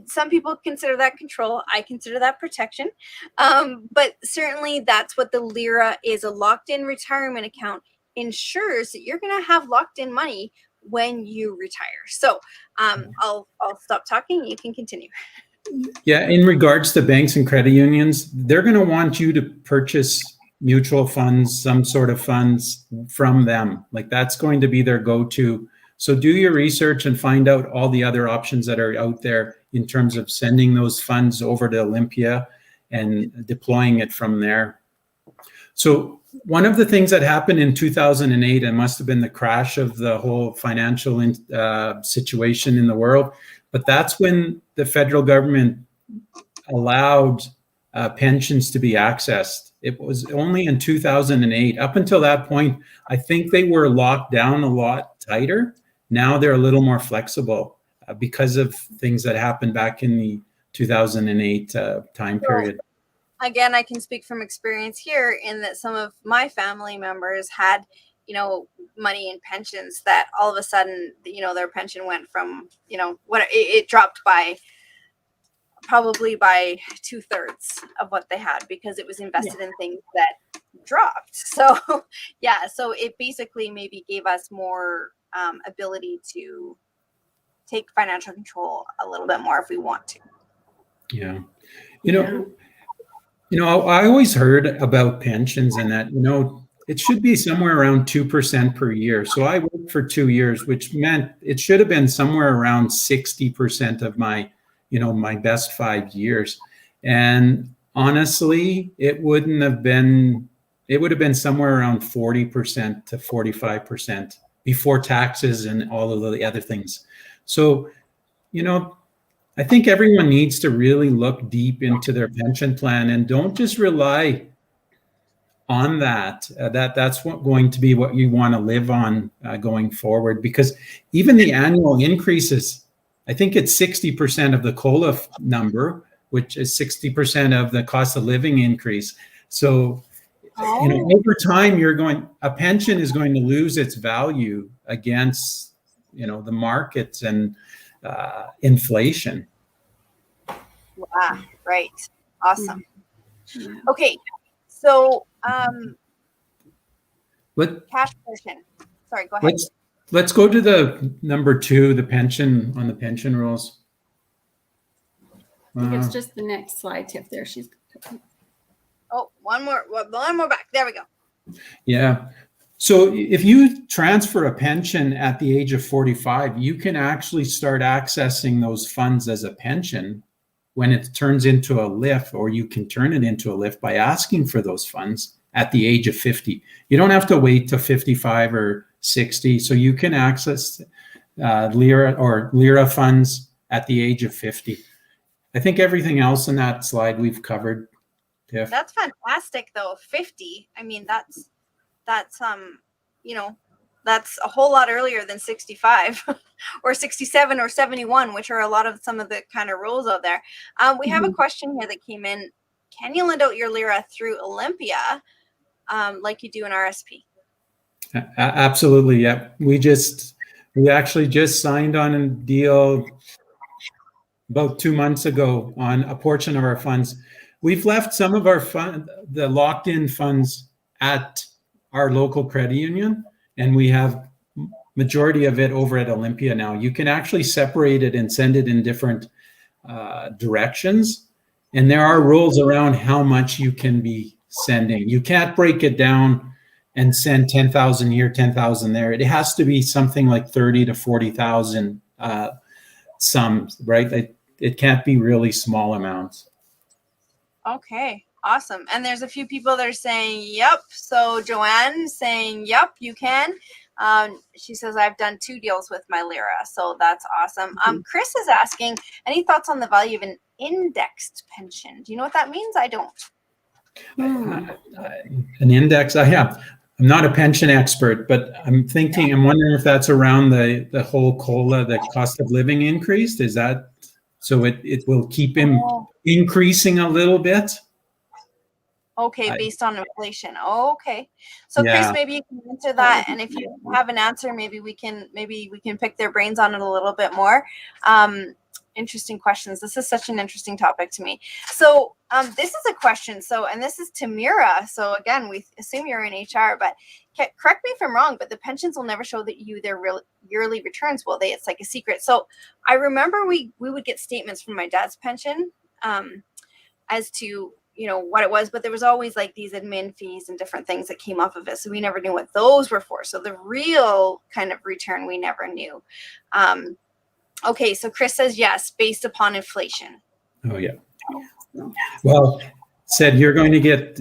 some people consider that control. I consider that protection. But certainly that's what the Lira is. A locked-in retirement account ensures that you're going to have locked-in money when you retire. So I'll stop talking. You can continue. Yeah, in regards to banks and credit unions, they're going to want you to purchase mutual funds, some sort of funds from them. Like that's going to be their go-to. So do your research and find out all the other options that are out there in terms of sending those funds over to Olympia and deploying it from there. So one of the things that happened in 2008, and must have been the crash of the whole financial situation in the world, but that's when the federal government allowed pensions to be accessed. It was only in 2008. Up until that point, I think they were locked down a lot tighter. Now they're a little more flexible because of things that happened back in the 2008 time period. Again, I can speak from experience here in that some of my family members had, you know, money in pensions that all of a sudden, you know, their pension went from, you know, what it dropped by probably by 2/3 of what they had because it was invested in things that dropped. So yeah, so it basically maybe gave us more ability to take financial control a little bit more if we want to. Yeah. You know, I always heard about pensions and that, you know, it should be somewhere around 2% per year. So I worked for 2 years, which meant it should have been somewhere around 60% of my, you know, my best 5 years. And honestly, it would have been somewhere around 40% to 45% before taxes and all of the other things. So, you know, I think everyone needs to really look deep into their pension plan and don't just rely on that. That's going to be what you want to live on going forward, because even the annual increases, I think it's 60% of the COLA number, which is 60% of the cost of living increase. So, you know, over time, a pension is going to lose its value against, you know, the markets and inflation. Wow, right. Awesome. Okay, so cash portion. Sorry, go ahead. Let's go to the number 2, the pension rules. I think it's just the next slide, Tiff. There she's. Oh, one more back. There we go. Yeah. So if you transfer a pension at the age of 45, you can actually start accessing those funds as a pension when it turns into a LIF, or you can turn it into a LIF by asking for those funds at the age of 50. You don't have to wait till 55 or 60. So you can access Lira funds at the age of 50. I think everything else in that slide we've covered. Tiff. That's fantastic though. 50. I mean, that's you know, that's a whole lot earlier than 65 or 67 or 71, which are a lot of some of the kind of rules out there. We have a question here that came in. Can you lend out your Lira through Olympia like you do in RSP? Absolutely. Yeah. We actually just signed on a deal about 2 months ago on a portion of our funds. We've left some of our the locked in funds at our local credit union, and we have majority of it over at Olympia now. You can actually separate it and send it in different directions. And there are rules around how much you can be sending. You can't break it down and send 10,000 here, 10,000 there. It has to be something like 30 to 40,000 sums, right? It can't be really small amounts. Okay, awesome. And there's a few people that are saying, yep. So Joanne saying, yep, you can. She says, I've done 2 deals with my Lira. So that's awesome. Chris is asking, any thoughts on the value of an indexed pension? Do you know what that means? I don't. An index, I have. I'm not a pension expert, but I'm wondering if that's around the whole COLA, the cost of living increased. Is that, so it will keep him increasing a little bit? Okay, based on inflation. Okay. So Chris, maybe you can answer that. And if you have an answer, maybe we can pick their brains on it a little bit more. Interesting questions. This is such an interesting topic to me. So this is a question. So, and this is to Mira. So again, we assume you're in HR, but correct me if I'm wrong, but the pensions will never show that their real yearly returns, will they? It's like a secret. So I remember we would get statements from my dad's pension as to, you know, what it was, but there was always like these admin fees and different things that came off of it. So we never knew what those were for. So the real kind of return, we never knew. Okay, so Chris says yes, based upon inflation. Oh, yeah. Well, said you're going to get,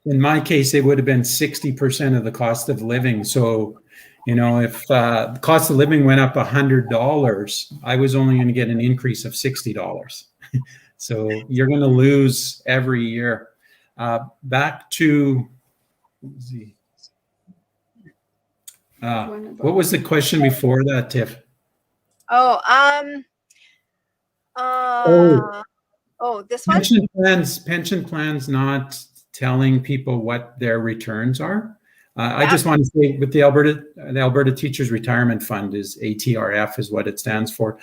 in my case, it would have been 60% of the cost of living. So, you know, if the cost of living went up $100, I was only going to get an increase of $60. So you're going to lose every year. Back to, what was the question before that, Tiff? This one? Pension plans not telling people what their returns are. I just want to say with the Alberta Teachers Retirement Fund is ATRF is what it stands for.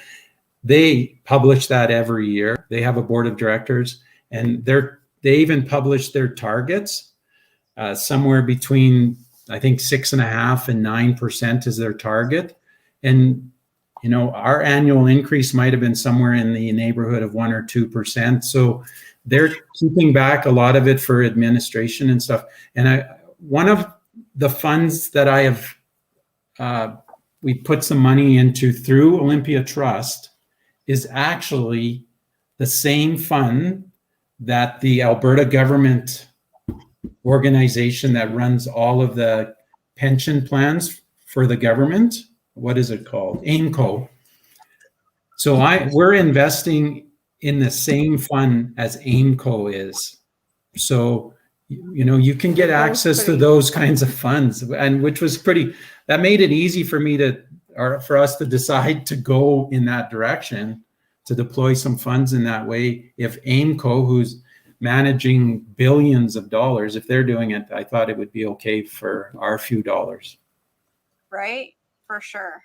They publish that every year. They have a board of directors, and they even publish their targets. Somewhere between, I think, 6.5% and 9% is their target. And you know, our annual increase might have been somewhere in the neighborhood of 1 or 2%. So they're keeping back a lot of it for administration and stuff. And one of the funds that I have, we put some money into through Olympia Trust is actually the same fund that the Alberta government organization that runs all of the pension plans for the government. What is it called? AIMCO. So we're investing in the same fund as AIMCO is. So, you know, you can get access to those kinds of funds, and which was that made it easy for me for us to decide to go in that direction, to deploy some funds in that way. If AIMCO, who's managing billions of dollars, if they're doing it, I thought it would be okay for our few dollars. Right. For sure.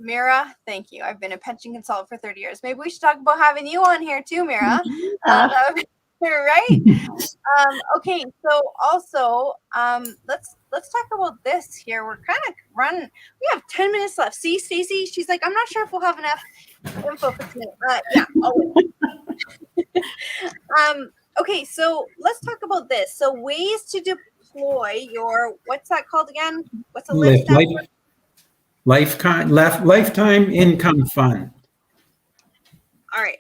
Mira, thank you. I've been a pension consultant for 30 years. Maybe we should talk about having you on here too, Mira. Right? Okay, so also let's talk about this here. We're kind of running. We have 10 minutes left. See, Stacey, she's like, I'm not sure if we'll have enough info for tonight. Yeah. Okay, so let's talk about this. So ways to deploy your, what's that called again? What's the list? Lifetime income fund. All right.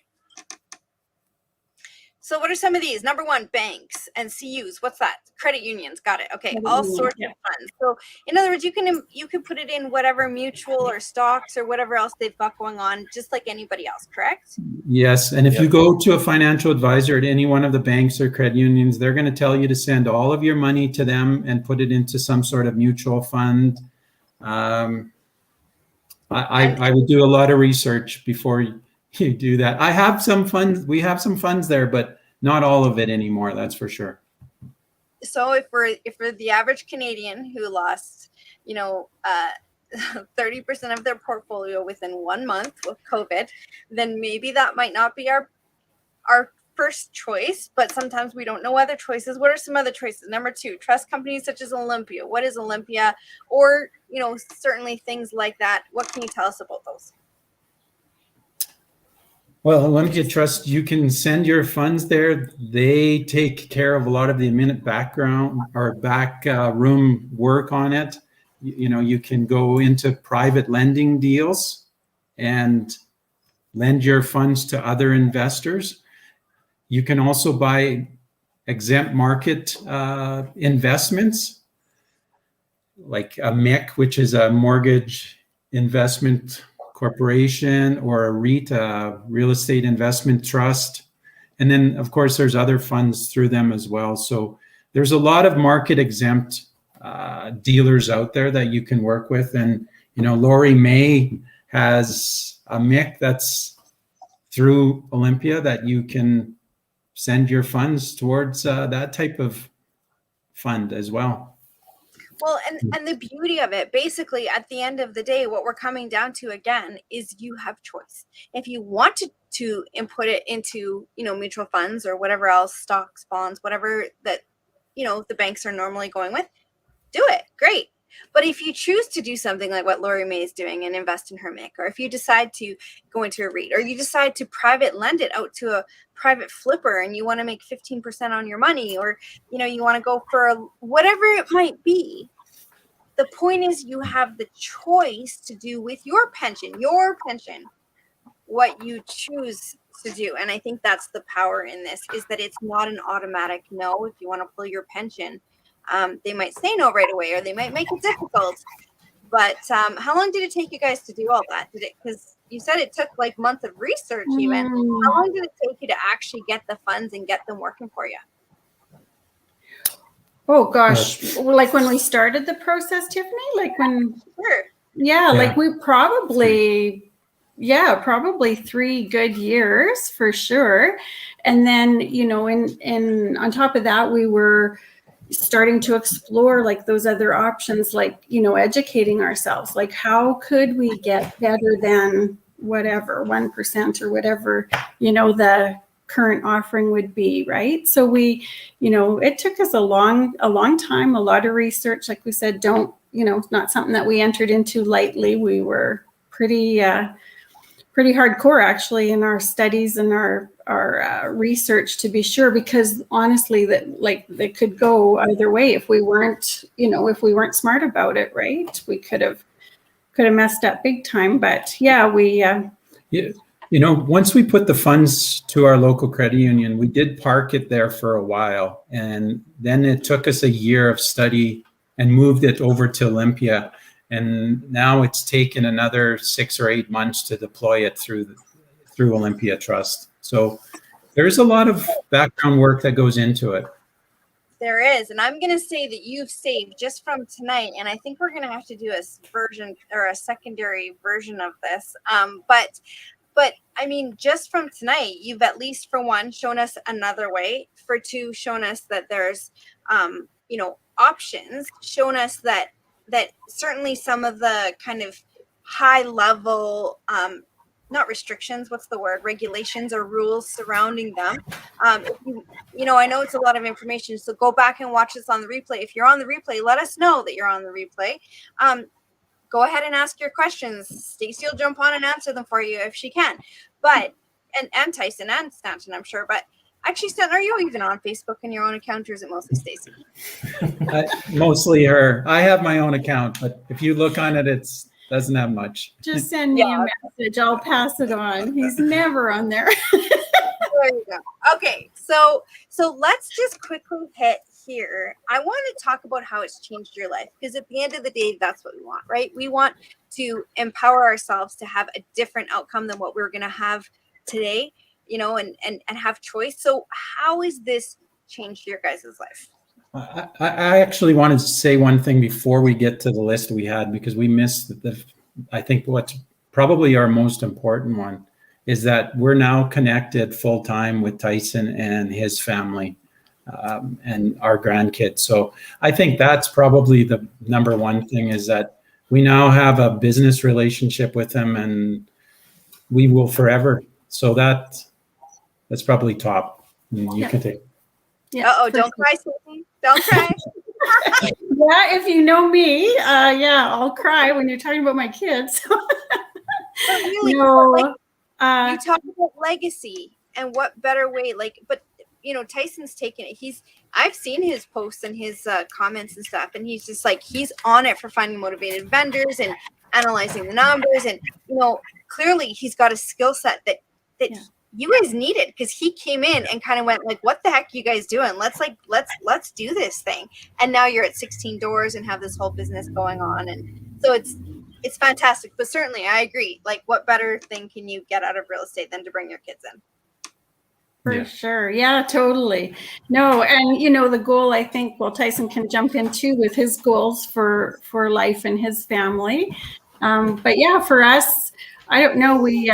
So what are some of these? Number one, banks and CUs. What's that? Credit unions. Got it. Okay. All sorts of funds. So in other words, you can put it in whatever mutual or stocks or whatever else they've got going on, just like anybody else, correct? Yes. And if you go to a financial advisor at any one of the banks or credit unions, they're going to tell you to send all of your money to them and put it into some sort of mutual fund. I would do a lot of research before you do that. I have some funds. We have some funds there, but not all of it anymore. That's for sure. So if we're the average Canadian who lost, 30% of their portfolio within 1 month with COVID, then maybe that might not be our first choice, but sometimes we don't know other choices. What are some other choices? Number two, trust companies such as Olympia. What is Olympia? Or, certainly things like that. What can you tell us about those? Well, Olympia Trust, you can send your funds there. They take care of a lot of the background or back room work on it. You can go into private lending deals and lend your funds to other investors. You can also buy exempt market investments like a MIC, which is a mortgage investment corporation, or a REIT, a real estate investment trust. And then, of course, there's other funds through them as well. So there's a lot of market exempt dealers out there that you can work with. And, Lori May has a MIC that's through Olympia that you can send your funds towards that type of fund as well. Well, and the beauty of it, basically, at the end of the day, what we're coming down to again is you have choice. If you want to input it into, mutual funds or whatever else, stocks, bonds, whatever that, the banks are normally going with, do it. Great. But if you choose to do something like what Lori May is doing and invest in her MIC, or if you decide to go into a REIT, or you decide to private lend it out to a private flipper and you want to make 15% on your money, or, you want to go for whatever it might be, the point is you have the choice to do with your pension, what you choose to do. And I think that's the power in this, is that it's not an automatic no. If you want to pull your pension, they might say no right away, or they might make it difficult. But how long did it take you guys to do all that? Because you said it took like months of research even. How long did it take you to actually get the funds and get them working for you? Oh gosh, like when we started the process, Tiffany, like when, Sure. yeah, like we probably 3 good years for sure. And then, in on top of that, we were starting to explore like those other options, like, educating ourselves, like how could we get better than whatever 1% or whatever, the current offering would be, right? So we, it took us a long time, a lot of research, like we said, not something that we entered into lightly. We were pretty hardcore actually in our studies and our research, to be sure, because honestly that could go either way if we weren't smart about it, right? We could have messed up big time. But once we put the funds to our local credit union, we did park it there for a while. And then it took us a year of study and moved it over to Olympia. And now it's taken another 6 or 8 months to deploy it through Olympia Trust. So there's a lot of background work that goes into it. There is. And I'm going to say that you've saved just from tonight. And I think we're going to have to do a version or a secondary version of this. But I mean, just from tonight, you've at least for one shown us another way, for two shown us that there's, options, shown us that certainly some of the kind of high level, not restrictions, what's the word, regulations or rules surrounding them. I know it's a lot of information, so go back and watch this on the replay. If you're on the replay, let us know that you're on the replay. Go ahead and ask your questions. Stacey will jump on and answer them for you if she can. But, and Tyson and Stanton, I'm sure. But actually, Stanton, are you even on Facebook in your own account, or is it mostly Stacey? Mostly her. I have my own account, but if you look on it, it doesn't have much. Just send me a message. I'll pass it on. He's never on there. There you go. Okay, so let's just quickly hit here. I want to talk about how it's changed your life, because at the end of the day, that's what we want, right? We want to empower ourselves to have a different outcome than what we're going to have today, you know, and have choice. So how has this changed your guys' life? I actually wanted to say one thing before we get to the list we had, because we missed I think what's probably our most important one is that we're now connected full time with Tyson and his family and our grandkids. So I think that's probably the number one thing, is that we now have a business relationship with them, and we will forever. So that's probably top. You can take. Yeah. Don't cry, Susie. Don't cry. Yeah, if you know me, yeah, I'll cry when you're talking about my kids. But really, No, you talk about legacy, and what better way, but you know, Tyson's taken it. I've seen his posts and his comments and stuff, and he's just like, he's on it for finding motivated vendors and analyzing the numbers, and you know, clearly he's got a skill set that you guys needed, because he came in and kind of went like, what the heck are you guys doing? Let's do this thing. And now you're at 16 doors and have this whole business going on. And so it's fantastic. But certainly I agree. Like, what better thing can you get out of real estate than to bring your kids in? for sure. Yeah, totally. No, and you know, the goal, I think, well, Tyson can jump into with his goals for life and his family. But yeah, for us, I don't know, we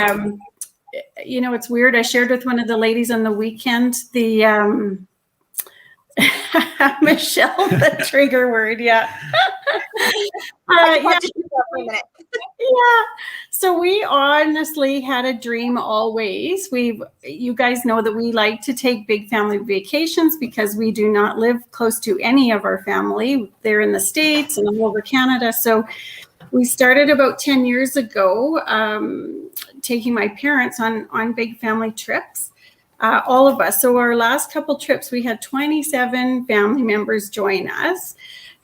you know, it's weird. I shared with one of the ladies on the weekend the Michelle, the trigger word. Yeah. Yeah. So we honestly had a dream always. You guys know that we like to take big family vacations because we do not live close to any of our family. They're in the States and all over Canada. So we started about 10 years ago, taking my parents on big family trips, all of us. So our last couple trips, we had 27 family members join us.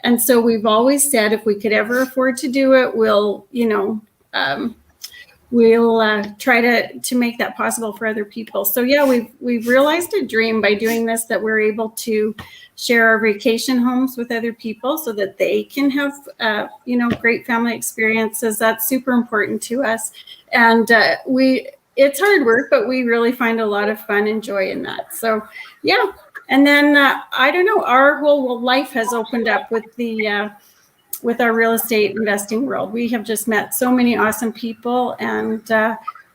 And so we've always said, if we could ever afford to do it, we'll, you know, we'll try to make that possible for other people. So yeah, we've realized a dream by doing this, that we're able to share our vacation homes with other people so that they can have, you know, great family experiences. That's super important to us. And it's hard work, but we really find a lot of fun and joy in that. So yeah. And then I don't know, our whole life has opened up with with our real estate investing world. We have just met so many awesome people. And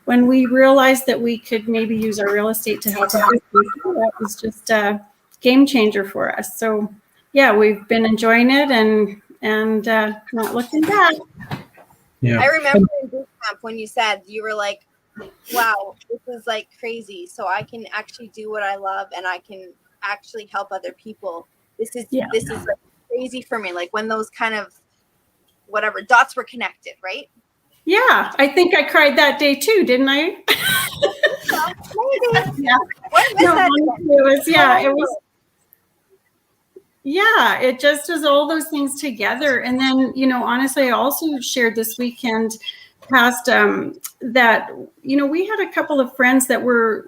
when we realized that we could maybe use our real estate to help other people, that was just a game changer for us. So yeah, we've been enjoying it and not looking back. Yeah. I remember in boot camp when you said, you were like, wow, this is like crazy. So I can actually do what I love, and I can actually help other people. This is like crazy for me. Like when those kind of whatever dots were connected, right? Yeah, I think I cried that day too, didn't I? Maybe. Yeah. It just does all those things together. And then, you know, honestly, I also shared this weekend past that, you know, we had a couple of friends that were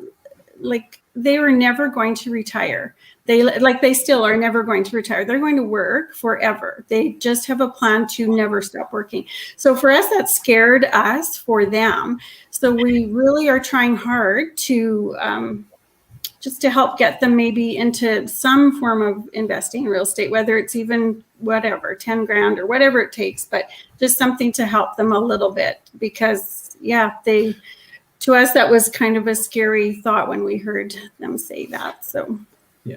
like, they were never going to retire. They still are never going to retire. They're going to work forever. They just have a plan to never stop working. So for us, that scared us for them. So we really are trying hard to just to help get them maybe into some form of investing in real estate, whether it's even whatever, 10 grand or whatever it takes, but just something to help them a little bit, because yeah, to us, that was kind of a scary thought when we heard them say that. So, yeah.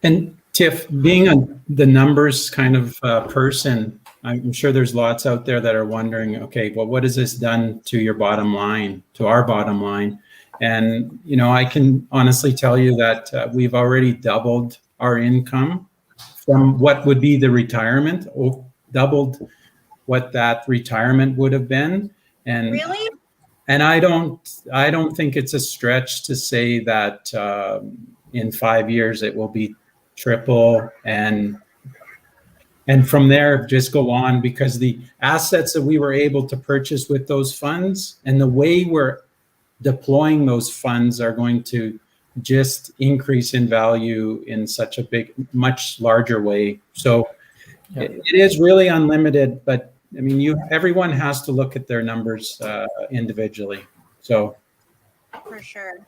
And Tiff, being the numbers kind of person, I'm sure there's lots out there that are wondering, okay, well, what has this done to your bottom line, to our bottom line? And, you know, I can honestly tell you that we've already doubled our income from what would be the retirement, or doubled what that retirement would have been. And really? And I don't think it's a stretch to say that in 5 years it will be triple, and from there just go on, because the assets that we were able to purchase with those funds and the way we're deploying those funds are going to just increase in value in such a much larger way. So it is really unlimited, but I mean, everyone has to look at their numbers individually. So For sure.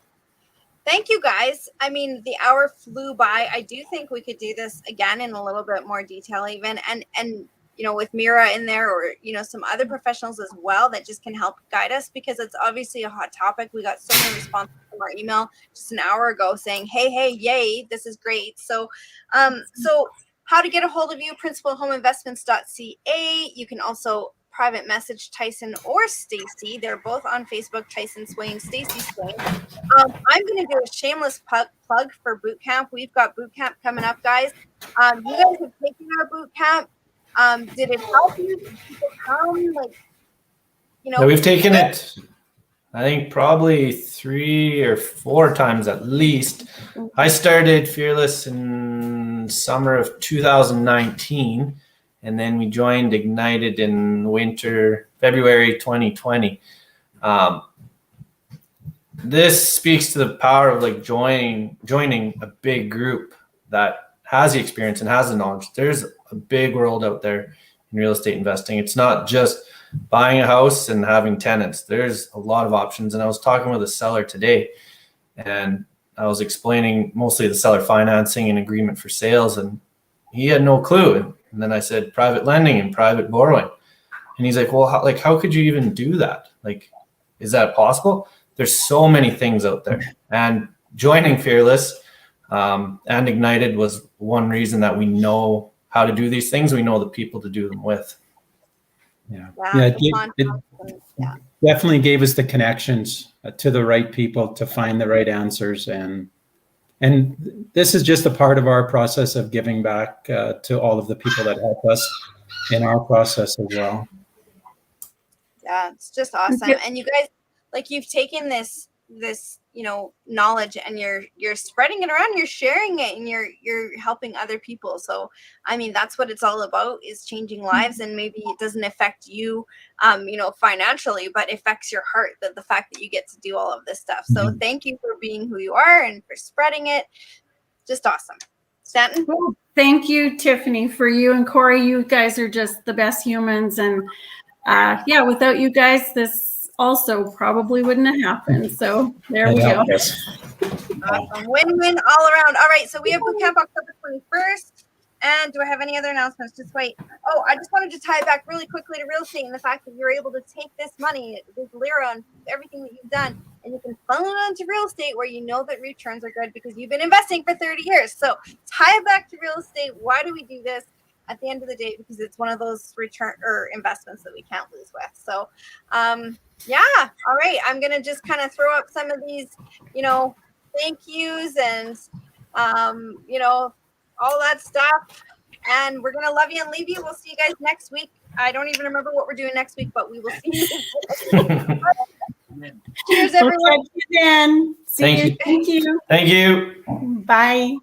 Thank you guys. I mean, the hour flew by. I do think we could do this again in a little bit more detail even. And you know, with Mira in there, or, you know, some other professionals as well that just can help guide us, because it's obviously a hot topic. We got so many responses from our email just an hour ago saying, hey, yay, this is great. So, so how to get a hold of you, principalhomeinvestments.ca. You can also private message Tyson or Stacy. They're both on Facebook, Tyson Swain, Stacy Swain. I'm going to do a shameless plug for boot camp. We've got boot camp coming up, guys. You guys have taken our boot camp. Did it help you? Did people come? Like, you know, Yeah, we've taken it, I think, probably 3 or 4 times at least. I started Fearless in summer of 2019, and then we joined Ignited in February 2020. This speaks to the power of like joining a big group that has the experience and has the knowledge. There's a big world out there in real estate investing. It's not just buying a house and having tenants. There's a lot of options. And I was talking with a seller today, and I was explaining mostly the seller financing and agreement for sales, and he had no clue. And then I said private lending and private borrowing, and he's like, well, how could you even do that? Like, is that possible? There's so many things out there. And joining Fearless and Ignited was one reason that we know how to do these things. We know the people to do them with. Yeah, it definitely gave us the connections to the right people to find the right answers. And this is just a part of our process of giving back to all of the people that help us in our process as well. Yeah, it's just awesome. And you guys, like, you've taken this, you know, knowledge, and you're spreading it around, you're sharing it, and you're helping other people. So, I mean, that's what it's all about, is changing lives. And maybe it doesn't affect you, you know, financially, but affects your heart, that the fact that you get to do all of this stuff. So thank you for being who you are and for spreading it. Just awesome. Stanton? Well, thank you, Tiffany, for you and Corey. You guys are just the best humans. And yeah, without you guys, this also probably wouldn't have happened. So there we go. Awesome. Win-win all around. All right, so we have boot camp October 21st. And do I have any other announcements? Just wait. Oh, I just wanted to tie it back really quickly to real estate, and the fact that you're able to take this money, this Lira, and everything that you've done, and you can funnel it into real estate where you know that returns are good because you've been investing for 30 years. So tie it back to real estate. Why do we do this? At the end of the day, because it's one of those return or investments that we can't lose with. So, yeah. All right. I'm going to just kind of throw up some of these, you know, thank yous and, you know, all that stuff. And we're going to love you and leave you. We'll see you guys next week. I don't even remember what we're doing next week, but we will see you. Cheers, everyone. We'll talk to you then. Thank you. Thank you. Thank you. Bye.